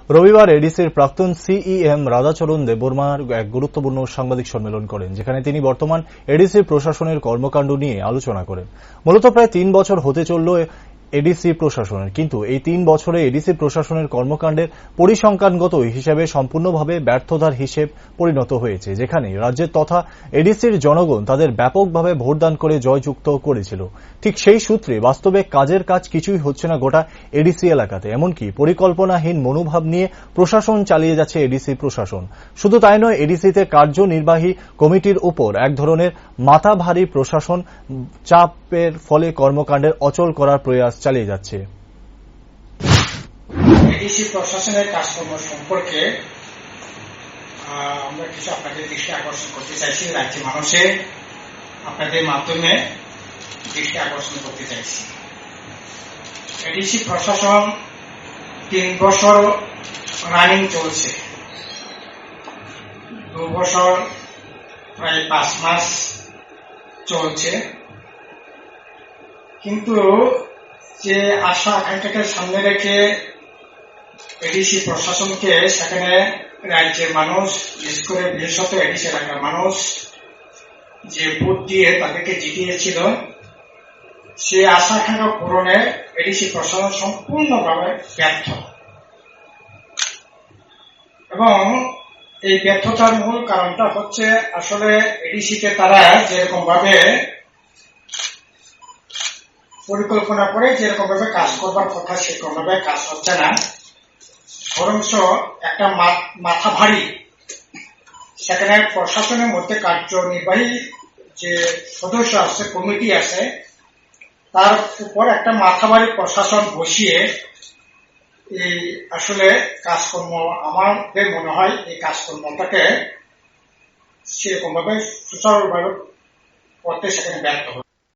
রবিবার এডিসির প্রাক্তন সিইএম রাধাচরণ দেববর্মার এক গুরুত্বপূর্ণ সাংবাদিক সম্মেলন করেন, যেখানে তিনি বর্তমান এডিসি প্রশাসনের কর্মকাণ্ড নিয়ে আলোচনা করেন। মূলত প্রায় 3 বছর হতে চলল এডিসি প্রশাসনের, কিন্তু এই 3 বছরে এডিসি প্রশাসনের কর্মকাণ্ডের পরিসংখ্যানগত হিসেবে সম্পূর্ণভাবে ব্যর্থতার হিসেব পরিণত হয়েছে, যেখানে রাজ্যের তথা এডিসির জনগণ তাদের ব্যাপকভাবে ভোটদান করে জয়যুক্ত করেছিল। ঠিক সেই সূত্রে বাস্তবে কাজের কাজ কিছুই হচ্ছে না গোটা এডিসি এলাকাতে। এমনকি পরিকল্পনাহীন মনোভাব নিয়ে প্রশাসন চালিয়ে যাচ্ছে এডিসি প্রশাসন। শুধু তাই নয়, এডিসিতে কার্যনির্বাহী কমিটির উপর এক ধরনের মাথা ভারী প্রশাসন চাপের ফলে কর্মকাণ্ডের অচল করার প্রয়াস চালিয়ে যাচ্ছে। এডিসি প্রশাসনের কাজকর্ম সম্পর্কে আমরা কিছু আপনাদের দৃষ্টি আকর্ষণ করতে চাইছি, রাজ্যের মানুষের আপনাদের মাধ্যমে দৃষ্টি আকর্ষণ করতে চাইছি। এডিসি প্রশাসন 3 বছর রানিং চলছে, 2 বছর প্রায় 5 মাস চলছে, কিন্তু যে আশা আকাঙ্ক্ষাকে সামনে রেখে এডিসি প্রশাসনকে সেখানে রাজ্যের মানুষ, বিশেষ করে বিশেষত এডিসি এলাকার মানুষ যে ভোট দিয়ে তাদেরকে জিতিয়েছিল, সে আশা আকাঙ্ক্ষা পূরণে এডিসি প্রশাসন সম্পূর্ণভাবে ব্যর্থ। এবং এই ব্যর্থতার মূল কারণটা হচ্ছে আসলে এডিসিতে তারা যেরকম ভাবে পরিকল্পনা করে যেরকম ভাবে কাজ করবার কথা সেরকম ভাবে কাজ হচ্ছে না, বরঞ্চ একটা মাথা ভারী সেখানে প্রশাসনের মধ্যে কার্যনির্বাহী যে সদস্য আছে, কমিটি আছে, তার উপর একটা মাথা ভারী প্রশাসন বসিয়ে এই আসলে কাজকর্ম, আমাদের মনে হয় এই কাজকর্মটাকে সেরকম ভাবে সুচারুভাবে করতে সেখানে ব্যর্থ হবে।